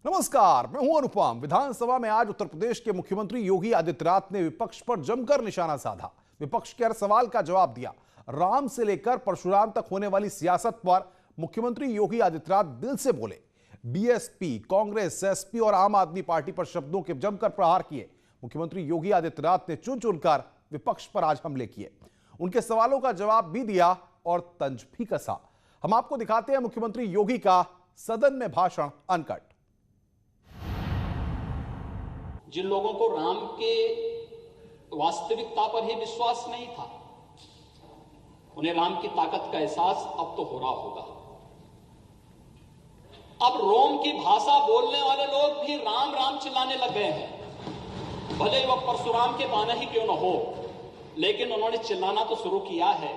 नमस्कार, मैं हूं अनुपम। विधानसभा में आज उत्तर प्रदेश के मुख्यमंत्री योगी आदित्यनाथ ने विपक्ष पर जमकर निशाना साधा। विपक्ष के हर सवाल का जवाब दिया। राम से लेकर परशुराम तक होने वाली सियासत पर मुख्यमंत्री योगी आदित्यनाथ दिल से बोले। बीएसपी, कांग्रेस, एसपी और आम आदमी पार्टी पर शब्दों के जमकर प्रहार किए। मुख्यमंत्री योगी आदित्यनाथ ने चुन चुनकर विपक्ष पर आज हमले किए। उनके सवालों का जवाब भी दिया और तंज भी कसा। हम आपको दिखाते हैं मुख्यमंत्री योगी का सदन में भाषण अनकट। जिन लोगों को राम के वास्तविकता पर ही विश्वास नहीं था, उन्हें राम की ताकत का एहसास अब तो हो रहा होगा। अब रोम की भाषा बोलने वाले लोग भी राम राम चिल्लाने लग गए हैं। भले वह परशुराम के माना ही क्यों न हो, लेकिन उन्होंने चिल्लाना तो शुरू किया है,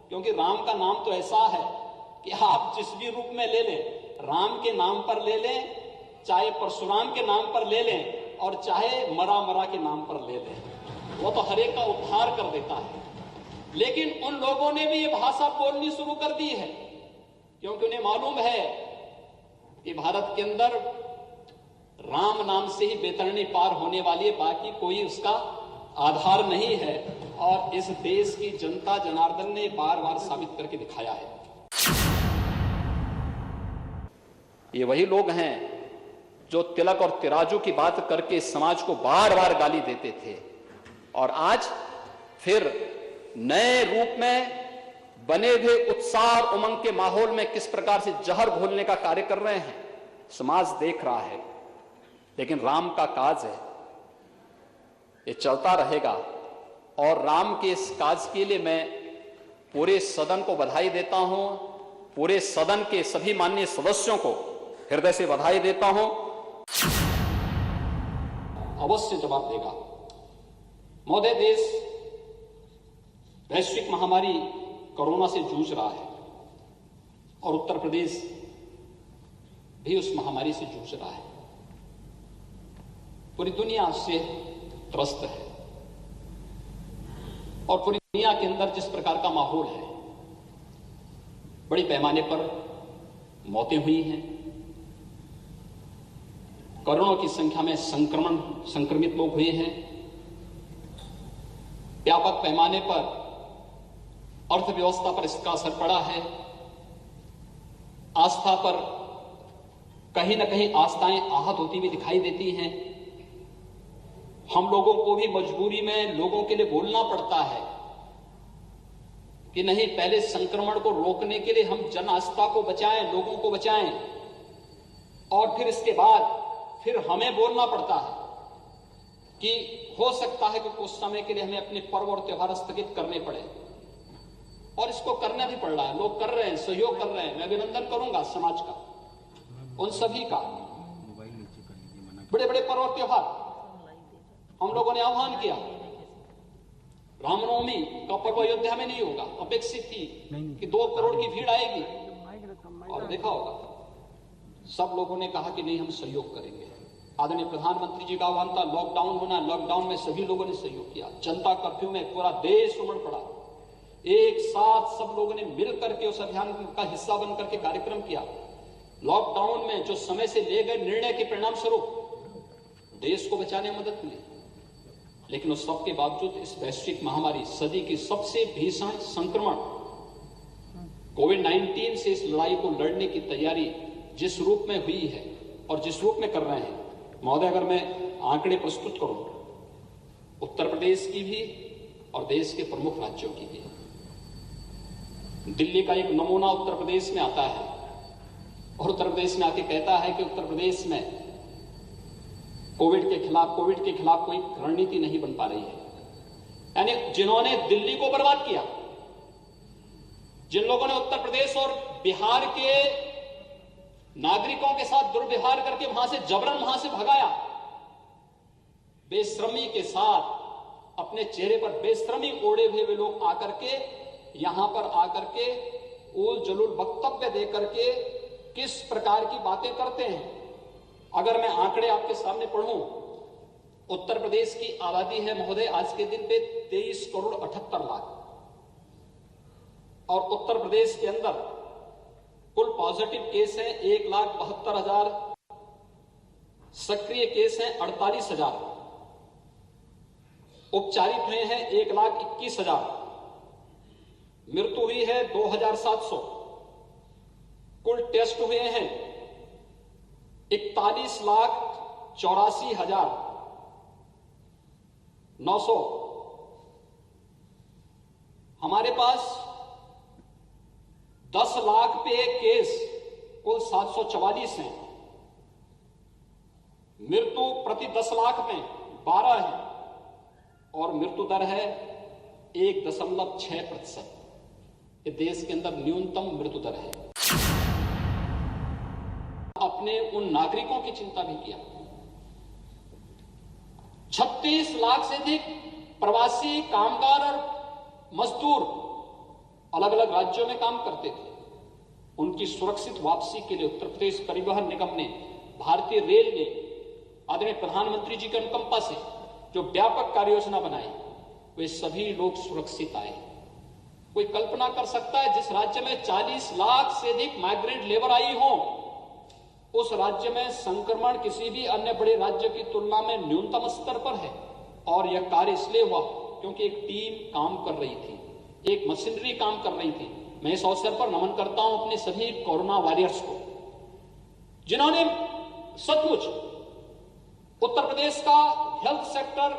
क्योंकि राम का नाम तो ऐसा है कि आप जिस भी रूप में ले लें, राम के नाम पर ले लें, चाहे परशुराम के नाम पर ले लें और चाहे मरा के नाम पर ले लें, वो तो हर एक का उद्धार कर देता है। लेकिन उन लोगों ने भी ये भाषा बोलनी शुरू कर दी है, क्योंकि उन्हें मालूम है कि भारत के अंदर राम नाम से ही बेतरनी पार होने वाली है, बाकी कोई उसका आधार नहीं है। और इस देश की जनता जनार्दन ने बार बार साबित करके दिखाया है। ये वही लोग हैं जो तिलक और तिराजू की बात करके समाज को बार बार गाली देते थे, और आज फिर नए रूप में बने हुए उत्साह और उमंग के माहौल में किस प्रकार से जहर घोलने का कार्य कर रहे हैं, समाज देख रहा है। लेकिन राम का काज है, ये चलता रहेगा। और राम के इस काज के लिए मैं पूरे सदन को बधाई देता हूं, पूरे सदन के सभी माननीय सदस्यों को हृदय से बधाई देता हूं। अवश्य जवाब देगा। महोदय, देश वैश्विक महामारी कोरोना से जूझ रहा है और उत्तर प्रदेश भी उस महामारी से जूझ रहा है। पूरी दुनिया उससे त्रस्त है और पूरी दुनिया के अंदर जिस प्रकार का माहौल है, बड़ी पैमाने पर मौतें हुई हैं, करोड़ों की संख्या में संक्रमित लोग हुए हैं, व्यापक पैमाने पर अर्थव्यवस्था पर इसका असर पड़ा है, आस्था पर कहीं ना कहीं आस्थाएं आहत होती हुई दिखाई देती हैं। हम लोगों को भी मजबूरी में लोगों के लिए बोलना पड़ता है कि नहीं, पहले संक्रमण को रोकने के लिए हम जन आस्था को बचाएं, लोगों को बचाएं, और फिर इसके बाद फिर हमें बोलना पड़ता है कि हो सकता है कि कुछ समय के लिए हमें अपने पर्व और त्योहार स्थगित करने पड़े, और इसको करना भी पड़ रहा है। लोग कर रहे हैं, सहयोग कर रहे हैं। मैं अभिनंदन करूंगा समाज का, उन सभी का। बड़े बड़े पर्व और त्योहार हम लोगों ने आह्वान किया। रामनवमी का पर्व अयोध्या में नहीं होगा, अपेक्षित थी कि 2 करोड़ की भीड़ आएगी, और देखा होगा सब लोगों ने कहा कि नहीं, हम सहयोग करेंगे। आदरणीय प्रधानमंत्री जी का आह्वान था, लॉकडाउन होना, लॉकडाउन में सभी लोगों ने सहयोग किया। जनता कर्फ्यू में पूरा देश उमड़ पड़ा, एक साथ सब लोगों ने मिल करके उस अभियान का हिस्सा बन करके कार्यक्रम किया। लॉकडाउन में जो समय से ले गए निर्णय के परिणाम स्वरूप देश को बचाने में मदद मिली। लेकिन उस सब के बावजूद इस वैश्विक महामारी, सदी की सबसे भीषण संक्रमण कोविड-19 से इस लड़ाई को लड़ने की तैयारी जिस रूप में हुई है और जिस रूप में कर रहे हैं, महोदय, अगर मैं आंकड़े प्रस्तुत करूं उत्तर प्रदेश की भी और देश के प्रमुख राज्यों की भी। दिल्ली का एक नमूना उत्तर प्रदेश में आता है और उत्तर प्रदेश में आके कहता है कि उत्तर प्रदेश में कोविड के खिलाफ कोई रणनीति नहीं बन पा रही है। यानी जिन्होंने दिल्ली को बर्बाद किया, जिन लोगों ने उत्तर प्रदेश और बिहार के नागरिकों के साथ दुर्व्यवहार करके वहां से जबरन वहां से भगाया, बेशर्मी के साथ अपने चेहरे पर बेशर्मी ओढ़े हुए वे लोग आकर के यहां पर आकर के उल जलूल वक्तव्य दे करके किस प्रकार की बातें करते हैं। अगर मैं आंकड़े आपके सामने पढ़ूं, उत्तर प्रदेश की आबादी है महोदय आज के दिन पे 23 करोड़ 78 लाख, और उत्तर प्रदेश के अंदर कुल पॉजिटिव केस है 1,72,000 सक्रिय केस हैं 48,000, उपचारित हुए हैं 1,21,000, मृत्यु हुई है 2,700, कुल टेस्ट हुए हैं 41,84,900। हमारे पास 10 लाख पे केस कुल 744 हैं। मृत्यु प्रति 10 लाख में 12 है और मृत्यु दर है 1.6%। ये देश के अंदर न्यूनतम मृत्यु दर है। अपने उन नागरिकों की चिंता भी किया। 36 लाख से अधिक प्रवासी कामगार और मजदूर अलग अलग राज्यों में काम करते थे। उनकी सुरक्षित वापसी के लिए उत्तर प्रदेश परिवहन निगम ने, भारतीय रेल ने आदरणीय प्रधानमंत्री जी के अनुकंपा से जो व्यापक कार्य योजना बनाई, वे सभी लोग सुरक्षित आए। कोई कल्पना कर सकता है जिस राज्य में 40 लाख से अधिक माइग्रेंट लेबर आई हो, उस राज्य में संक्रमण किसी भी अन्य बड़े राज्य की तुलना में न्यूनतम स्तर पर है। और यह कार्य इसलिए हुआ क्योंकि एक टीम काम कर रही थी, एक मशीनरी काम कर रही थी। मैं इस अवसर पर नमन करता हूं अपने सभी कोरोना वॉरियर्स को, जिन्होंने सचमुच उत्तर प्रदेश का हेल्थ सेक्टर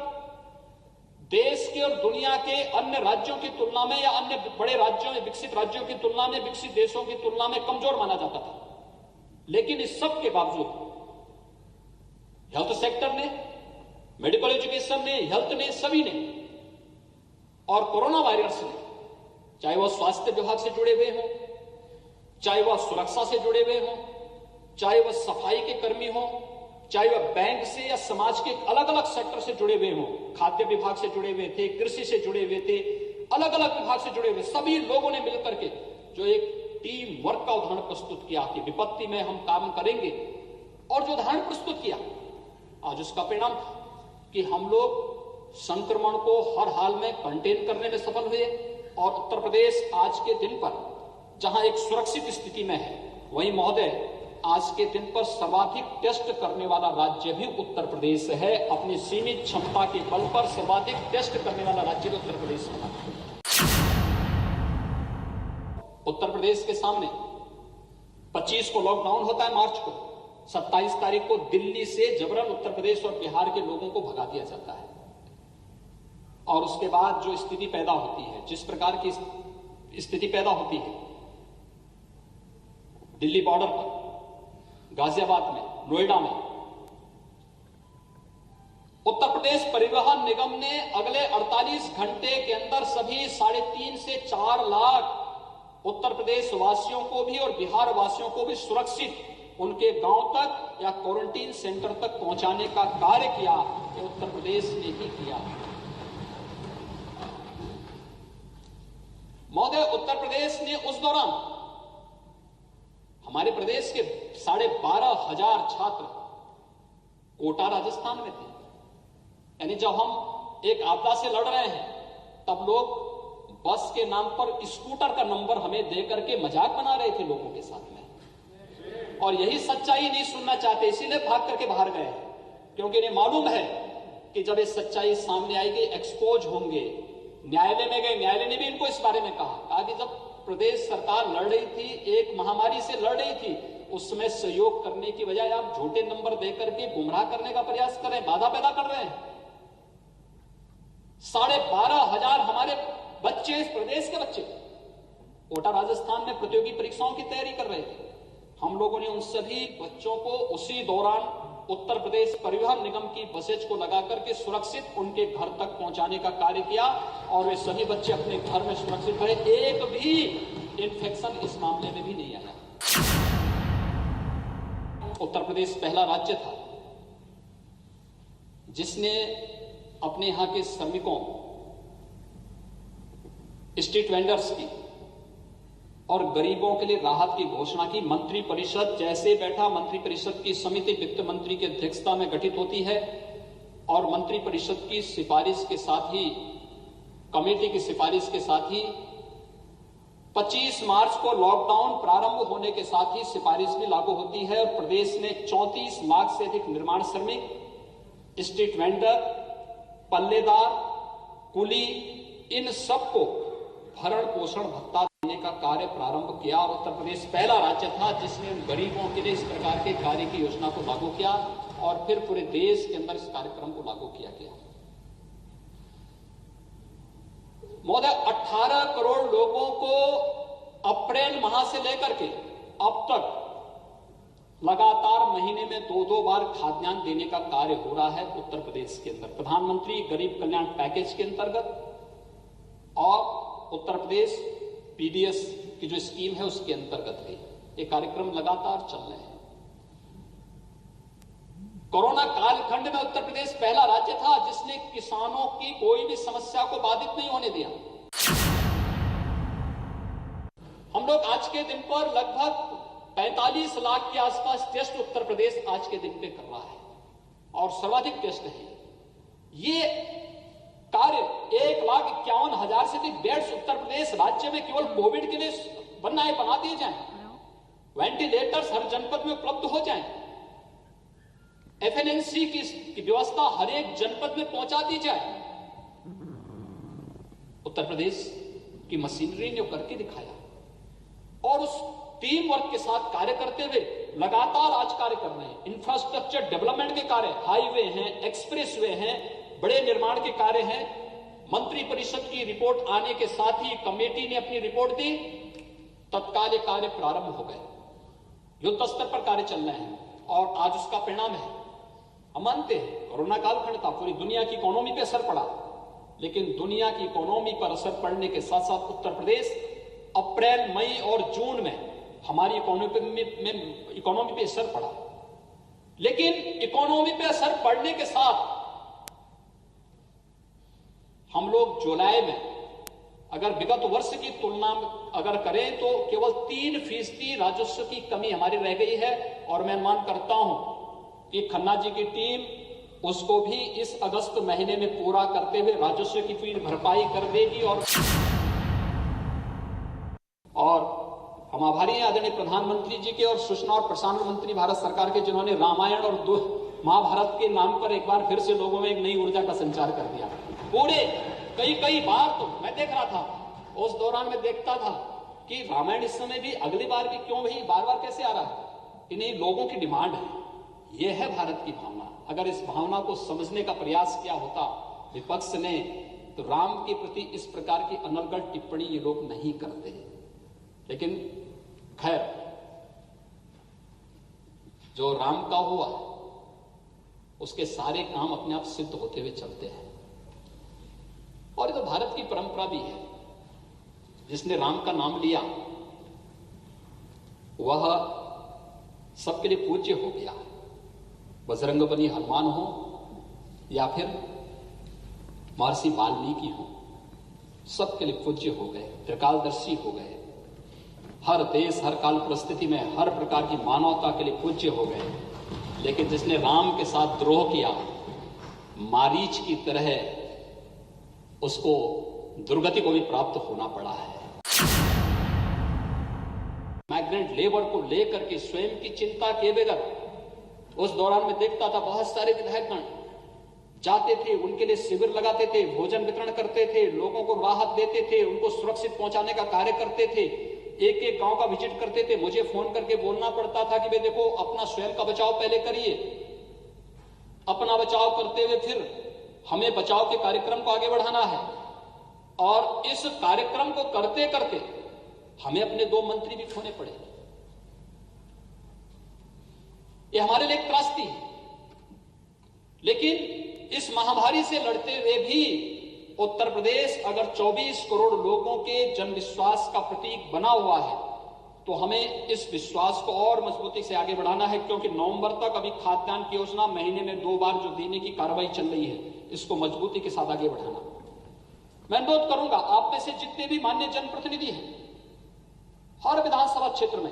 देश के और दुनिया के अन्य राज्यों की तुलना में या अन्य बड़े राज्यों में, विकसित राज्यों की तुलना में, विकसित देशों की तुलना में कमजोर माना जाता था। लेकिन इस सब के बावजूद हेल्थ सेक्टर ने, मेडिकल एजुकेशन ने, हेल्थ ने, सभी ने और कोरोना वायरस ने, चाहे वह स्वास्थ्य विभाग से जुड़े हुए हों, चाहे वह सुरक्षा से जुड़े हुए हों, चाहे वह सफाई के कर्मी हों, चाहे वह बैंक से या समाज के अलग अलग सेक्टर से जुड़े हुए हों, खाद्य विभाग से जुड़े हुए थे, कृषि से जुड़े हुए थे, अलग अलग विभाग से जुड़े हुए, सभी लोगों ने मिलकर के जो एक टीम वर्क का उदाहरण प्रस्तुत किया कि विपत्ति में हम काम करेंगे, और जो उदाहरण प्रस्तुत किया, आज उसका परिणाम कि हम लोग संक्रमण को हर हाल में कंटेन करने में सफल हुए। और उत्तर प्रदेश आज के दिन पर जहां एक सुरक्षित स्थिति में है, वहीं महोदय आज के दिन पर सर्वाधिक टेस्ट करने वाला राज्य भी उत्तर प्रदेश है। अपनी सीमित क्षमता के बल पर सर्वाधिक टेस्ट करने वाला राज्य भी उत्तर प्रदेश है। उत्तर प्रदेश के सामने 25 को लॉकडाउन होता है, मार्च को 27 तारीख को दिल्ली से जबरन उत्तर प्रदेश और बिहार के लोगों को भगा दिया जाता है। और उसके बाद जो स्थिति पैदा होती है, जिस प्रकार की स्थिति पैदा होती है दिल्ली बॉर्डर पर, गाजियाबाद में, नोएडा में, उत्तर प्रदेश परिवहन निगम ने अगले 48 घंटे के अंदर सभी 3.5 से 4 लाख उत्तर प्रदेश वासियों को भी और बिहार वासियों को भी सुरक्षित उनके गांव तक या क्वारंटीन सेंटर तक पहुंचाने का कार्य किया। ये उत्तर प्रदेश ने ही किया। महोदय, उत्तर प्रदेश ने उस दौरान हमारे प्रदेश के 12,500 छात्र कोटा राजस्थान में थे। यानी जब हम एक आपदा से लड़ रहे हैं, तब लोग बस के नाम पर स्कूटर का नंबर हमें दे करके मजाक बना रहे थे लोगों के साथ में। और यही सच्चाई नहीं सुनना चाहते, इसीलिए भाग करके बाहर गए हैं, क्योंकि इन्हें मालूम है कि जब ये सच्चाई सामने आएगी, एक्सपोज होंगे। न्यायालय में गए, न्यायालय ने भी इनको इस बारे में कहा कि जब प्रदेश सरकार लड़ रही थी, एक महामारी से लड़ रही थी, उस समय सहयोग करने की बजाय आप झूठे नंबर देकर के गुमराह करने का प्रयास कर रहे हैं, बाधा पैदा कर रहे हैं। 12,500 हमारे बच्चे, इस प्रदेश के बच्चे कोटा राजस्थान में प्रतियोगी परीक्षाओं की तैयारी कर रहे थे। हम लोगों ने उन सभी बच्चों को उसी दौरान उत्तर प्रदेश परिवहन निगम की बसेज को लगाकर के सुरक्षित उनके घर तक पहुंचाने का कार्य किया, और वे सभी बच्चे अपने घर में सुरक्षित रहे। एक भी इन्फेक्शन इस मामले में भी नहीं आया। उत्तर प्रदेश पहला राज्य था जिसने अपने यहां के श्रमिकों, स्ट्रीट वेंडर्स की और गरीबों के लिए राहत की घोषणा की। मंत्री परिषद जैसे बैठा, मंत्री परिषद की समिति वित्त मंत्री की अध्यक्षता में गठित होती है, और मंत्री परिषद की सिफारिश के साथ ही, कमेटी की सिफारिश के साथ ही 25 मार्च को लॉकडाउन प्रारंभ होने के साथ ही सिफारिश भी लागू होती है और प्रदेश में 34 लाख से अधिक निर्माण श्रमिक, स्ट्रीट वेंडर, पल्लेदार, कुली, इन सबको भरण पोषण भत्ता देने का कार्य प्रारंभ किया और उत्तर प्रदेश पहला राज्य था जिसने उन गरीबों के लिए इस प्रकार के कार्य की योजना को लागू किया और फिर पूरे देश के अंदर इस कार्यक्रम को लागू किया गया। महोदय, 18 करोड़ लोगों को अप्रैल माह से लेकर के अब तक लगातार महीने में 2-2 बार खाद्यान्न देने का कार्य हो रहा है उत्तर प्रदेश के अंदर प्रधानमंत्री गरीब कल्याण पैकेज के अंतर्गत और उत्तर प्रदेश पीडीएस की जो स्कीम है उसके अंतर्गत भी ये कार्यक्रम लगातार चल रहे हैं। कोरोना कालखंड में उत्तर प्रदेश पहला राज्य था जिसने किसानों की कोई भी समस्या को बाधित नहीं होने दिया। हम लोग आज के दिन पर लगभग 45 लाख के आसपास टेस्ट उत्तर प्रदेश आज के दिन पे कर रहा है और सर्वाधिक टेस्ट है। ये कार्य 1,51,000 से अधिक बेड्स उत्तर प्रदेश राज्य में केवल कोविड के लिए बना दिए जाएं, वेंटिलेटर्स हर जनपद में उपलब्ध हो जाएं, एफएनएनसी की व्यवस्था हर एक जनपद में पहुंचा दी जाए। उत्तर प्रदेश की मशीनरी ने करके दिखाया और उस टीम वर्क के साथ कार्य करते हुए लगातार आज कार्य कर रहे हैं। इंफ्रास्ट्रक्चर डेवलपमेंट के कार्य, हाईवे हैं, एक्सप्रेसवे हैं, बड़े निर्माण के कार्य हैं। मंत्री परिषद की रिपोर्ट आने के साथ ही कमेटी ने अपनी रिपोर्ट दी, तत्काल कार्य प्रारंभ हो गए, युद्ध स्तर पर कार्य चल रहे हैं और आज उसका परिणाम है। हम मानते हैं कोरोना कालखंड था, पूरी दुनिया की इकोनॉमी पे असर पड़ा, लेकिन दुनिया की इकोनॉमी पर असर पड़ने के साथ साथ उत्तर प्रदेश अप्रैल, मई और जून में हमारी इकोनॉमी पे असर पड़ा। लेकिन इकोनॉमी पे असर पड़ने के साथ हम लोग जुलाई में अगर विगत वर्ष की तुलना अगर करें तो केवल 3% राजस्व की कमी हमारी रह गई है और मैं अनुमान करता हूं कि खन्ना जी की टीम उसको भी इस अगस्त महीने में पूरा करते हुए राजस्व की पूरी भरपाई कर देगी। और हम आभारी हैं आदरणीय प्रधानमंत्री जी के और सूचना और प्रसारण मंत्री भारत सरकार के, जिन्होंने रामायण और महाभारत के नाम पर एक बार फिर से लोगों में एक नई ऊर्जा का संचार कर दिया। पूरे कई बार तो मैं देख रहा था, उस दौरान मैं देखता था कि रामायण इस समय भी अगली बार भी क्यों भाई बार कैसे आ रहा है, इन्हीं लोगों की डिमांड है। यह है भारत की भावना। अगर इस भावना को समझने का प्रयास किया होता विपक्ष ने तो राम के प्रति इस प्रकार की अनर्गल टिप्पणी ये लोग नहीं करते। लेकिन खैर, जो राम का हुआ उसके सारे काम अपने आप सिद्ध होते हुए चलते हैं और ये तो भारत की परंपरा भी है। जिसने राम का नाम लिया वह सबके लिए पूज्य हो गया। बजरंगबली हनुमान हो या फिर महर्षि वाल्मीकि हो, सबके लिए पूज्य हो गए, त्रिकालदर्शी हो गए। हर देश, हर काल परिस्थिति में हर प्रकार की मानवता के लिए पूज्य हो गए। लेकिन जिसने राम के साथ द्रोह किया, मारीच की तरह उसको दुर्गति को भी प्राप्त होना पड़ा है। माइग्रेंट लेबर को लेकर के स्वयं की चिंता किए बगैर उस दौरान में देखता था बहुत सारे विधायकगण जाते थे, उनके लिए शिविर लगाते थे, भोजन वितरण करते थे, लोगों को राहत देते थे, उनको सुरक्षित पहुंचाने का कार्य करते थे, एक गांव का विजिट करते थे। मुझे फोन करके बोलना पड़ता था कि भाई देखो, अपना स्वयं का बचाव पहले करिए, अपना बचाव करते हुए फिर हमें बचाव के कार्यक्रम को आगे बढ़ाना है। और इस कार्यक्रम को करते करते हमें अपने 2 मंत्री भी खोने पड़े। ये हमारे लिए एक त्रासदी है। लेकिन इस महामारी से लड़ते हुए भी उत्तर प्रदेश अगर 24 करोड़ लोगों के जन विश्वास का प्रतीक बना हुआ है तो हमें इस विश्वास को और मजबूती से आगे बढ़ाना है, क्योंकि नवंबर तक अभी खाद्यान्न की योजना महीने में 2 बार जो देने की कार्रवाई चल रही है, इसको मजबूती के साथ आगे बढ़ाना। मैं अनुरोध करूंगा आप में से जितने भी मान्य जनप्रतिनिधि हैं, हर विधानसभा क्षेत्र में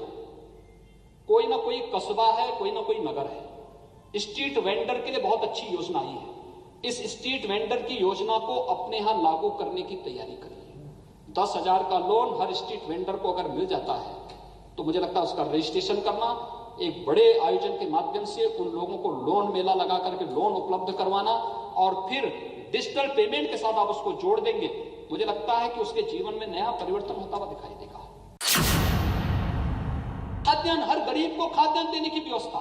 कोई ना कोई कस्बा है, कोई ना कोई नगर है। स्ट्रीट वेंडर के लिए बहुत अच्छी योजना आई है। इस स्ट्रीट वेंडर की योजना को अपने यहां लागू करने की तैयारी करिए। 10,000 का लोन हर स्ट्रीट वेंडर को अगर मिल जाता है तो मुझे लगता है उसका रजिस्ट्रेशन करना, एक बड़े आयोजन के माध्यम से उन लोगों को लोन मेला लगा करके लोन उपलब्ध करवाना और फिर डिजिटल पेमेंट के साथ आप उसको जोड़ देंगे, मुझे लगता है कि उसके जीवन में नया परिवर्तन होता हुआ दिखाई देगा। खाद्यान्न, हर गरीब को खाद्यान्न देने की व्यवस्था,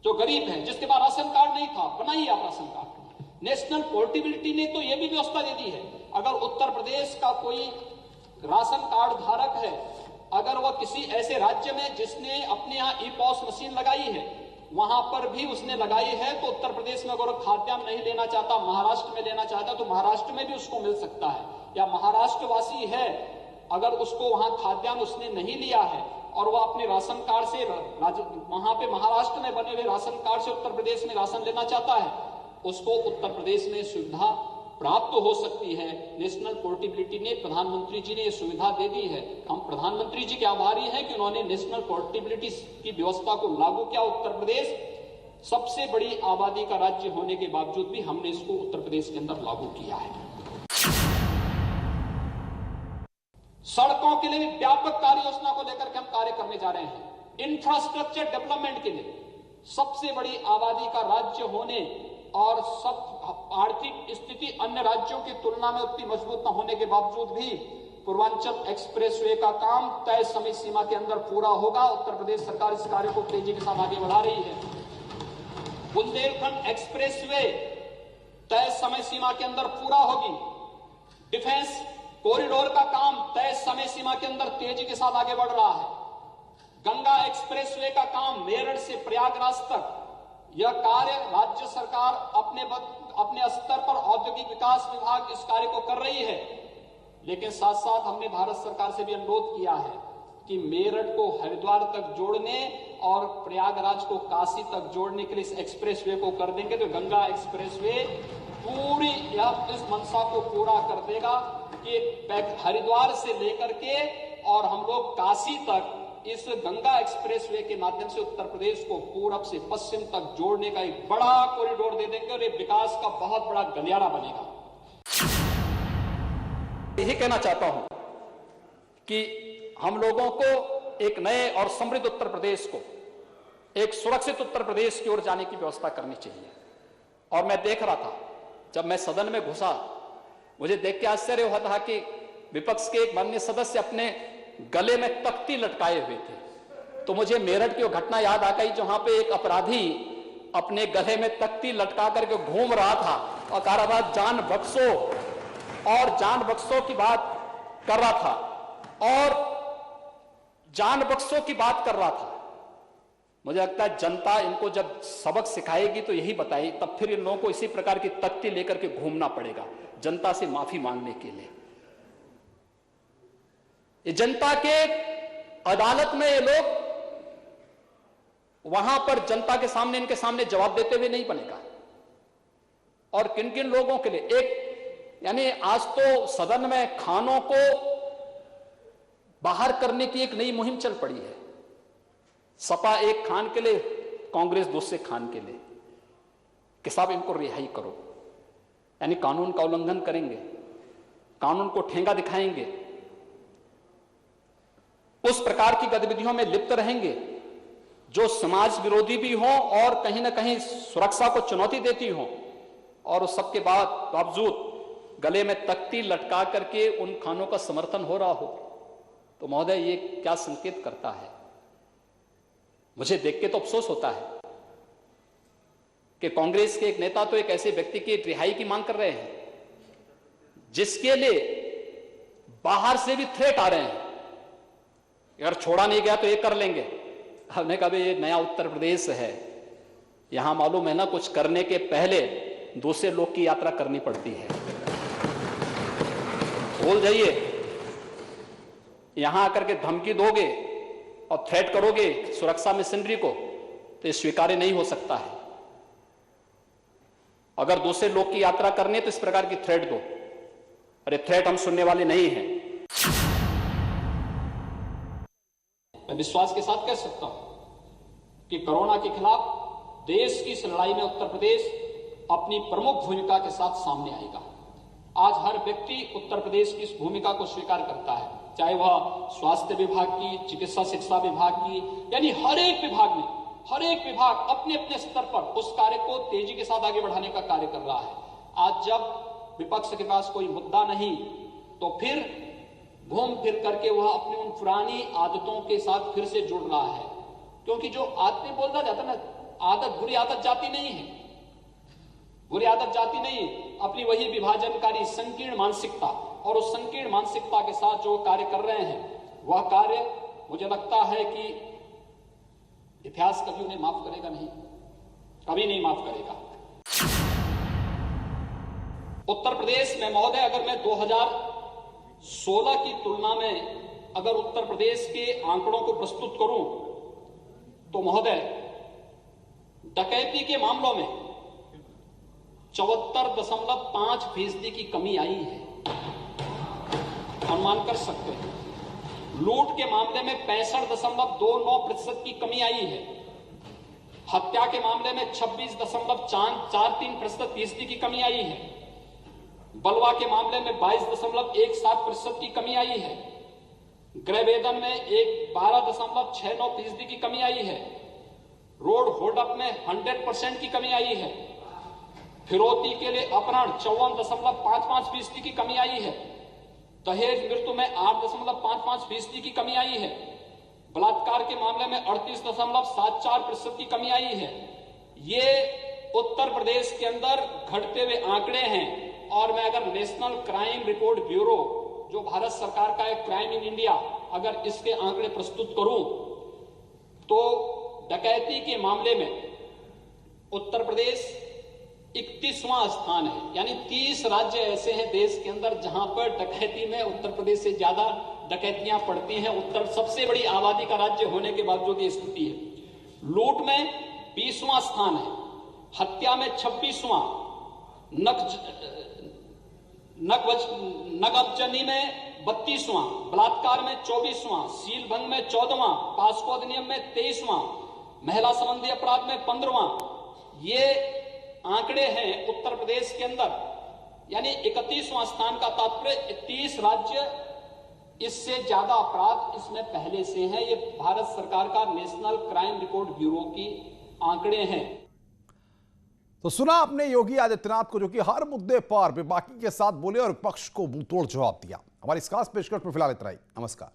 जो गरीब है जिसके पास राशन कार्ड नहीं था, बनाइए आप राशन कार्ड। नेशनल पोर्टेबिलिटी ने तो यह भी व्यवस्था दे दी है, अगर उत्तर प्रदेश का कोई राशन कार्ड धारक है, अगर वह किसी ऐसे राज्य में जिसने अपने यहां ई-पॉस मशीन लगाई है, वहां पर भी उसने लगाई है, तो उत्तर प्रदेश में अगर खाद्यान्न नहीं लेना चाहता, महाराष्ट्र में लेना चाहता, तो महाराष्ट्र में भी उसको मिल सकता है। या महाराष्ट्र वासी है, अगर उसको वहां खाद्यान्न उसने नहीं लिया है और वह अपने राशन कार्ड से वहां पे महाराष्ट्र में बने हुए राशन कार्ड से उत्तर प्रदेश में राशन लेना चाहता है, उसको उत्तर प्रदेश में सुविधा प्राप्त हो सकती है। नेशनल पोर्टेबिलिटी ने, प्रधानमंत्री जी ने यह सुविधा दे दी है। हम प्रधानमंत्री जी के आभारी हैं कि उन्होंने नेशनल पोर्टेबिलिटी की व्यवस्था को लागू किया। उत्तर प्रदेश सबसे बड़ी आबादी का राज्य होने के बावजूद भी हमने इसको उत्तर प्रदेश के अंदर लागू किया है। सड़कों के लिए भी व्यापक कार्य योजना को लेकर के हम कार्य करने जा रहे हैं। इंफ्रास्ट्रक्चर डेवलपमेंट के लिए सबसे बड़ी आबादी का राज्य होने और सब आर्थिक स्थिति अन्य राज्यों की तुलना में उतनी मजबूत न होने के बावजूद भी पूर्वांचल एक्सप्रेसवे का काम तय समय सीमा के अंदर पूरा होगा। उत्तर प्रदेश सरकार इस कार्य को तेजी के साथ आगे बढ़ा रही है। बुंदेलखंड एक्सप्रेसवे तय समय सीमा के अंदर पूरा होगी। डिफेंस कॉरिडोर का काम तय समय सीमा के अंदर तेजी के साथ आगे बढ़ रहा है। गंगा एक्सप्रेसवे का काम मेरठ से प्रयागराज तक, यह कार्य राज्य सरकार अपने स्तर पर औद्योगिक विकास विभाग इस कार्य को कर रही है, लेकिन साथ साथ हमने भारत सरकार से भी अनुरोध किया है कि मेरठ को हरिद्वार तक जोड़ने और प्रयागराज को काशी तक जोड़ने के लिए इस एक्सप्रेसवे को कर देंगे तो गंगा एक्सप्रेसवे पूरी इस मंशा को पूरा कर देगा कि हरिद्वार से लेकर के और हम लोग काशी तक इस गंगा एक्सप्रेसवे के माध्यम से उत्तर प्रदेश को पूरब से पश्चिम तक जोड़ने का एक बड़ा कॉरिडोर दे देंगे और ये विकास का बहुत बड़ा गलियारा बनेगा। यही कहना चाहता हूं कि हम लोगों को एक नए और समृद्ध उत्तर प्रदेश को, एक सुरक्षित उत्तर प्रदेश की ओर जाने की व्यवस्था करनी चाहिए। और मैं देख रहा था, जब मैं सदन में घुसा, मुझे देख के आश्चर्य हुआ था कि विपक्ष के एक माननीय सदस्य अपने गले में तख्ती लटकाए हुए थे। तो मुझे मेरठ की वो घटना याद आ गई जहां पे एक अपराधी अपने गले में तख्ती लटका करके घूम रहा था और कह रहा था जान बख्शो, और जान बख्शो की बात कर रहा था और जान बख्शो की बात कर रहा था। मुझे लगता है जनता इनको जब सबक सिखाएगी तो यही बताएगी, तब फिर इन लोगों को इसी प्रकार की तख्ती लेकर के घूमना पड़ेगा जनता से माफी मांगने के लिए। ये जनता के अदालत में ये लोग वहां पर जनता के सामने, इनके सामने जवाब देते हुए नहीं बनेगा। और किन किन लोगों के लिए एक, यानी आज तो सदन में खानों को बाहर करने की एक नई मुहिम चल पड़ी है। सपा एक खान के लिए, कांग्रेस दूसरे खान के लिए कि साहब इनको रिहाई करो, यानी कानून का उल्लंघन करेंगे, कानून को ठेंगा दिखाएंगे, उस प्रकार की गतिविधियों में लिप्त रहेंगे जो समाज विरोधी भी हो और कहीं ना कहीं सुरक्षा को चुनौती देती हो, और उस सबके बावजूद गले में तख्ती लटका करके उन खानों का समर्थन हो रहा हो, तो महोदय ये क्या संकेत करता है? मुझे देख के तो अफसोस होता है कि कांग्रेस के एक नेता तो एक ऐसे व्यक्ति की रिहाई की मांग कर रहे हैं जिसके लिए बाहर से भी थ्रेट आ रहे हैं, अगर छोड़ा नहीं गया तो ये कर लेंगे। हमने कहा ये नया उत्तर प्रदेश है, यहां मालूम है ना कुछ करने के पहले दूसरे लोग की यात्रा करनी पड़ती है। भूल जाइए, यहां आकर के धमकी दोगे और थ्रेट करोगे सुरक्षा मशीनरी को तो ये स्वीकार्य नहीं हो सकता है। अगर दूसरे लोग की यात्रा करनी है तो इस प्रकार की थ्रेट दो। अरे थ्रेट हम सुनने वाले नहीं हैं। मैं विश्वास के साथ कह सकता हूं कि कोरोना के खिलाफ देश की इस लड़ाई में उत्तर प्रदेश अपनी प्रमुख भूमिका के साथ सामने आएगा। आज हर व्यक्ति उत्तर प्रदेश की इस भूमिका को स्वीकार करता है, चाहे वह स्वास्थ्य विभाग की, चिकित्सा शिक्षा विभाग की, यानी हर एक विभाग अपने अपने स्तर पर उस कार्य को तेजी के साथ आगे बढ़ाने का कार्य कर रहा है। आज जब विपक्ष के पास कोई मुद्दा नहीं, तो फिर घूम फिर करके वह अपनी उन पुरानी आदतों के साथ फिर से जुड़ रहा है, क्योंकि जो आदतें बोला जाता है ना, आदत बुरी आदत जाती नहीं है, अपनी वही विभाजनकारी संकीर्ण मानसिकता, और उस संकीर्ण मानसिकता के साथ जो कार्य कर रहे हैं, वह कार्य मुझे लगता है कि इतिहास कभी उन्हें माफ करेगा नहीं, कभी नहीं माफ करेगा। उत्तर प्रदेश में महोदय, अगर मैं 2016 की तुलना में अगर उत्तर प्रदेश के आंकड़ों को प्रस्तुत करूं, तो महोदय डकैती के मामलों में 74.5% की कमी आई है, अनुमान कर सकते हैं। लूट के मामले में 65.29% की कमी आई है। हत्या के मामले में 26.43% की कमी आई है। बलवा के मामले में 22.17% की कमी आई है। गृह वेदन में 12.69% की कमी आई है। रोड होल्ड अप में 100% की कमी आई है। फिरौती के लिए अपहरण 54.55% की कमी आई है। दहेज मृत्यु में 8.55% की कमी आई है। बलात्कार के मामले में 38.74% की कमी आई है। ये उत्तर प्रदेश के अंदर घटते हुए आंकड़े हैं। और मैं अगर नेशनल क्राइम रिकॉर्ड ब्यूरो, जो भारत सरकार का एक क्राइम इन इंडिया, अगर इसके आंकड़े प्रस्तुत करूं, तो डकैती के मामले में उत्तर प्रदेश 31वां स्थान है। यानी 30 राज्य ऐसे हैं देश के अंदर जहां पर डकैती में उत्तर प्रदेश से ज्यादा डकैतियां पड़ती हैं। उत्तर सबसे बड़ी आबादी का राज्य होने के बावजूद ये स्थिति है। लूट में 20वां स्थान है। हत्या में 26वां, नगबजनी में 32वां, बलात्कार में 24वां, सील भंग में 14वां, पास्को अधिनियम में 23वां, महिला संबंधी अपराध में 15वां। ये आंकड़े हैं उत्तर प्रदेश के अंदर। यानी 31वां स्थान का तात्पर्य 30 राज्य इससे ज्यादा अपराध इसमें पहले से हैं। ये भारत सरकार का नेशनल क्राइम रिकॉर्ड ब्यूरो की आंकड़े हैं। तो सुना आपने योगी आदित्यनाथ को, जो कि हर मुद्दे पर बेबाकी के साथ बोले और विपक्ष को मुंहतोड़ जवाब दिया। हमारी इस खास पेशकश पर फिलहाल इतना ही। नमस्कार।